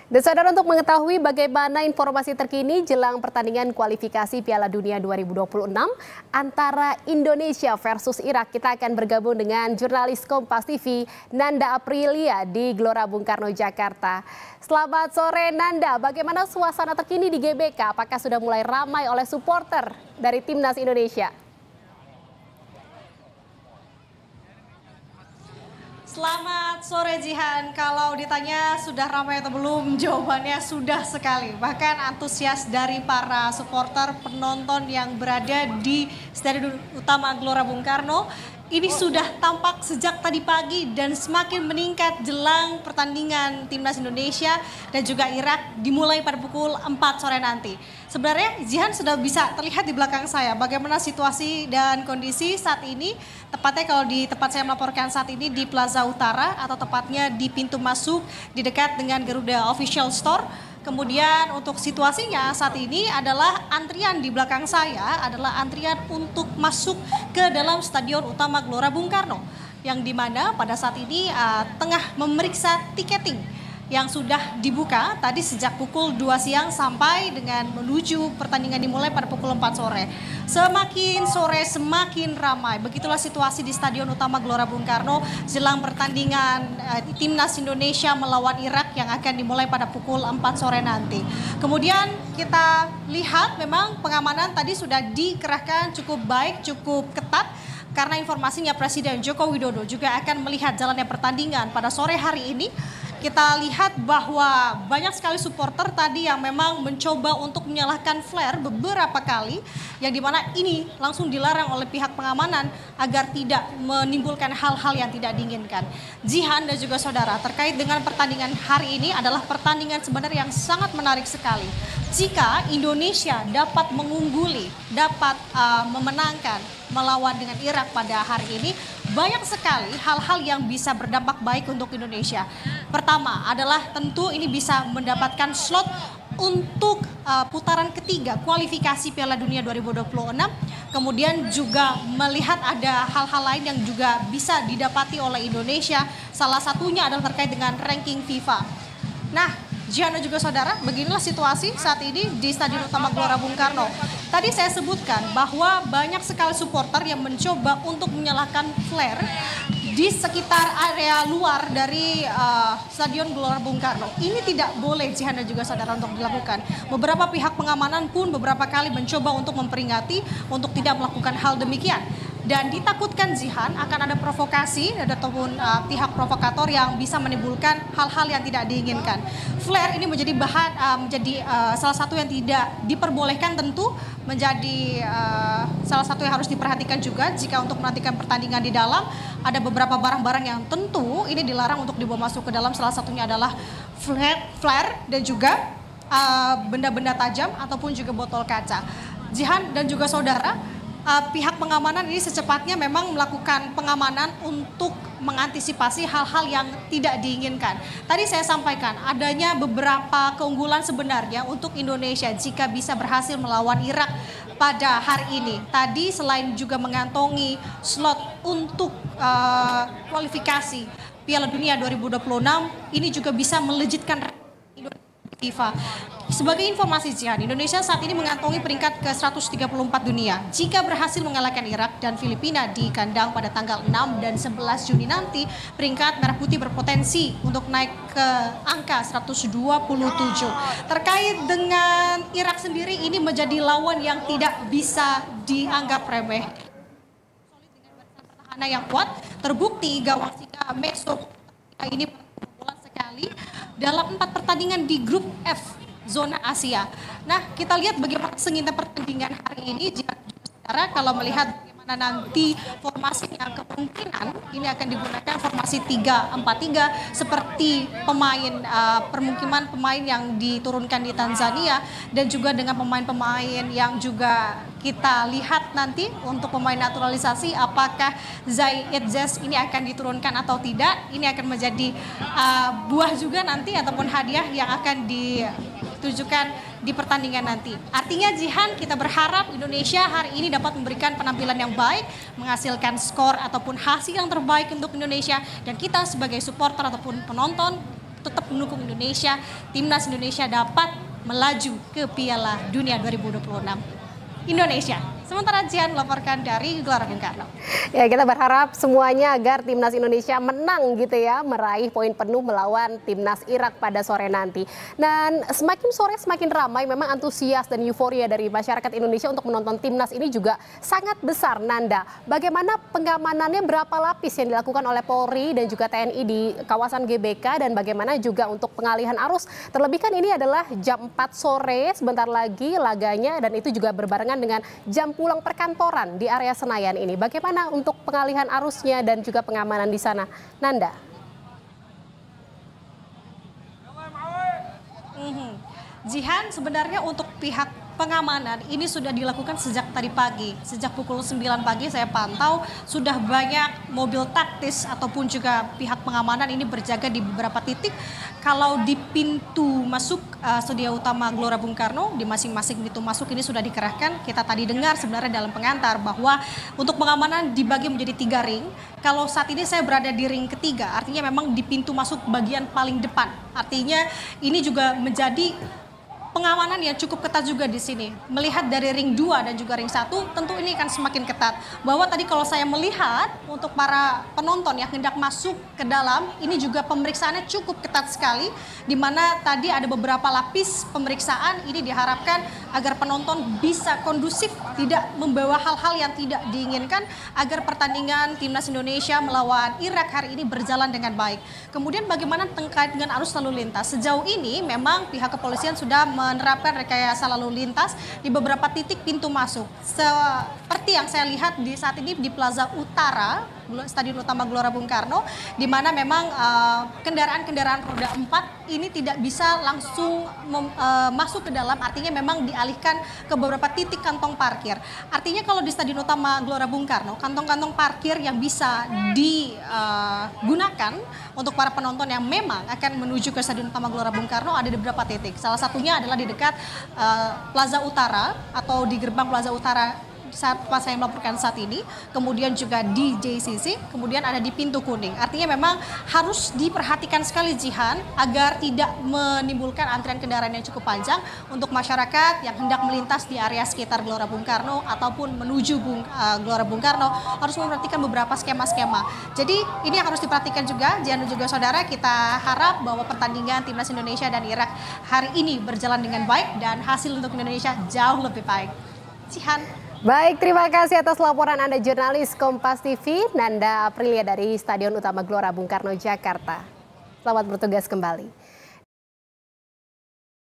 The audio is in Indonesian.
Dan saudara, untuk mengetahui bagaimana informasi terkini jelang pertandingan kualifikasi Piala Dunia 2026 antara Indonesia versus Irak, kita akan bergabung dengan jurnalis Kompas TV Nanda Aprilia di Gelora Bung Karno, Jakarta. Selamat sore Nanda, bagaimana suasana terkini di GBK? Apakah sudah mulai ramai oleh supporter dari Timnas Indonesia? Selamat sore Jihan, kalau ditanya sudah ramai atau belum, jawabannya sudah sekali. Bahkan antusias dari para supporter penonton yang berada di Stadion Utama Gelora Bung Karno ini sudah tampak sejak tadi pagi dan semakin meningkat jelang pertandingan Timnas Indonesia dan juga Irak dimulai pada pukul 4 sore nanti. Sebenarnya Jihan sudah bisa terlihat di belakang saya bagaimana situasi dan kondisi saat ini. Tepatnya kalau di tempat saya melaporkan saat ini di Plaza Utara atau tepatnya di pintu masuk di dekat dengan Garuda Official Store. Kemudian untuk situasinya saat ini adalah antrian di belakang saya adalah antrian untuk masuk ke dalam Stadion Utama Gelora Bung Karno. Yang dimana pada saat ini tengah memeriksa tiketing yang sudah dibuka tadi sejak pukul 2 siang sampai dengan menuju pertandingan dimulai pada pukul 4 sore. Semakin sore semakin ramai. Begitulah situasi di Stadion Utama Gelora Bung Karno jelang pertandingan Timnas Indonesia melawan Irak yang akan dimulai pada pukul 4 sore nanti. Kemudian kita lihat memang pengamanan tadi sudah dikerahkan cukup baik, cukup ketat. Karena informasinya Presiden Joko Widodo juga akan melihat jalannya pertandingan pada sore hari ini. Kita lihat bahwa banyak sekali supporter tadi yang memang mencoba untuk menyalakan flare beberapa kali. Yang dimana ini langsung dilarang oleh pihak pengamanan agar tidak menimbulkan hal-hal yang tidak diinginkan. Jihan dan juga saudara, terkait dengan pertandingan hari ini adalah pertandingan sebenarnya yang sangat menarik sekali. Jika Indonesia dapat mengungguli, dapat memenangkan melawan dengan Irak pada hari ini, banyak sekali hal-hal yang bisa berdampak baik untuk Indonesia. Pertama adalah tentu ini bisa mendapatkan slot untuk putaran ketiga kualifikasi Piala Dunia 2026. Kemudian juga melihat ada hal-hal lain yang juga bisa didapati oleh Indonesia. Salah satunya adalah terkait dengan ranking FIFA. Nah, Jihan dan juga saudara, beginilah situasi saat ini di Stadion Utama Gelora Bung Karno. Tadi saya sebutkan bahwa banyak sekali supporter yang mencoba untuk menyalakan flare di sekitar area luar dari Stadion Gelora Bung Karno. Ini tidak boleh Jihan dan juga saudara untuk dilakukan. Beberapa pihak pengamanan pun beberapa kali mencoba untuk memperingati untuk tidak melakukan hal demikian. Dan ditakutkan Jihan akan ada provokasi ataupun pihak provokator yang bisa menimbulkan hal-hal yang tidak diinginkan. Flare ini menjadi salah satu yang tidak diperbolehkan, tentu menjadi salah satu yang harus diperhatikan juga jika untuk menantikan pertandingan di dalam. Ada beberapa barang-barang yang tentu ini dilarang untuk dibawa masuk ke dalam, salah satunya adalah flare dan juga benda-benda tajam ataupun juga botol kaca. Jihan dan juga saudara, pihak pengamanan ini secepatnya memang melakukan pengamanan untuk mengantisipasi hal-hal yang tidak diinginkan. Tadi saya sampaikan adanya beberapa keunggulan sebenarnya untuk Indonesia jika bisa berhasil melawan Irak pada hari ini. Tadi selain juga mengantongi slot untuk kualifikasi Piala Dunia 2026, ini juga bisa melejitkan FIFA. Sebagai informasi Jihan, Indonesia saat ini mengantongi peringkat ke-134 dunia. Jika berhasil mengalahkan Irak dan Filipina di kandang pada tanggal 6 dan 11 Juni nanti, peringkat Merah Putih berpotensi untuk naik ke angka 127. Terkait dengan Irak sendiri, ini menjadi lawan yang tidak bisa dianggap remeh. Pertahanan yang kuat, terbukti gawang Singa Meso ini bola sekali dalam 4 pertandingan di grup F zona Asia. Nah, kita lihat bagaimana sengitnya pertandingan hari ini. Jika saudara kalau melihat bagaimana nanti formasinya, kemungkinan ini akan digunakan formasi 3-4-3 seperti permukiman pemain yang diturunkan di Tanzania dan juga dengan pemain-pemain yang juga kita lihat nanti untuk pemain naturalisasi apakah Zai Etzes ini akan diturunkan atau tidak. Ini akan menjadi buah juga nanti ataupun hadiah yang akan ditujukan di pertandingan nanti. Artinya Jihan, kita berharap Indonesia hari ini dapat memberikan penampilan yang baik, menghasilkan skor ataupun hasil yang terbaik untuk Indonesia, dan kita sebagai supporter ataupun penonton tetap mendukung Indonesia, timnas Indonesia dapat melaju ke Piala Dunia 2026. Indonesia. Sementara Jihan melaporkan dari Gelora Bung Karno. Ya, kita berharap semuanya agar timnas Indonesia menang gitu ya, meraih poin penuh melawan timnas Irak pada sore nanti. Dan semakin sore semakin ramai, memang antusias dan euforia dari masyarakat Indonesia untuk menonton timnas ini juga sangat besar. Nanda, bagaimana pengamanannya, berapa lapis yang dilakukan oleh Polri dan juga TNI di kawasan GBK, dan bagaimana juga untuk pengalihan arus? Terlebih kan ini adalah jam 4 sore, sebentar lagi laganya, dan itu juga berbarengan dengan jam pulang perkantoran di area Senayan ini. Bagaimana untuk pengalihan arusnya dan juga pengamanan di sana, Nanda? Jihan, sebenarnya untuk pihak pengamanan ini sudah dilakukan sejak tadi pagi. Sejak pukul 9 pagi saya pantau sudah banyak mobil taktis ataupun juga pihak pengamanan ini berjaga di beberapa titik. Kalau di pintu masuk Studio Utama Gelora Bung Karno, di masing-masing pintu masuk ini sudah dikerahkan. Kita tadi dengar sebenarnya dalam pengantar bahwa untuk pengamanan dibagi menjadi 3 ring. Kalau saat ini saya berada di ring ketiga, artinya memang di pintu masuk bagian paling depan. Artinya ini juga menjadi pengamanan yang cukup ketat juga di sini. Melihat dari ring 2 dan juga ring 1, tentu ini akan semakin ketat. Bahwa tadi kalau saya melihat untuk para penonton yang hendak masuk ke dalam, ini juga pemeriksaannya cukup ketat sekali, di mana tadi ada beberapa lapis pemeriksaan. Ini diharapkan agar penonton bisa kondusif, tidak membawa hal-hal yang tidak diinginkan, agar pertandingan timnas Indonesia melawan Irak hari ini berjalan dengan baik. Kemudian bagaimana terkait dengan arus lalu lintas? Sejauh ini memang pihak kepolisian sudah menerapkan rekayasa lalu lintas di beberapa titik pintu masuk. Seperti yang saya lihat di saat ini di Plaza Utara, Stadion Utama Gelora Bung Karno, di mana memang kendaraan-kendaraan roda 4 ini tidak bisa langsung masuk ke dalam, artinya memang dialihkan ke beberapa titik kantong parkir. Artinya kalau di Stadion Utama Gelora Bung Karno, kantong-kantong parkir yang bisa digunakan untuk para penonton yang memang akan menuju ke Stadion Utama Gelora Bung Karno ada di beberapa titik. Salah satunya adalah di dekat Plaza Utara atau di gerbang Plaza Utara saat pas saya melaporkan saat ini, kemudian juga di JCC, kemudian ada di pintu kuning. Artinya memang harus diperhatikan sekali Jihan agar tidak menimbulkan antrian kendaraan yang cukup panjang untuk masyarakat yang hendak melintas di area sekitar Gelora Bung Karno ataupun menuju Gelora Bung Karno, harus memperhatikan beberapa skema-skema. Jadi ini yang harus diperhatikan juga Jihan dan juga saudara. Kita harap bahwa pertandingan timnas Indonesia dan Irak hari ini berjalan dengan baik dan hasil untuk Indonesia jauh lebih baik. Jihan. Baik, terima kasih atas laporan Anda jurnalis Kompas TV, Nanda Aprilia dari Stadion Utama Gelora Bung Karno, Jakarta. Selamat bertugas kembali.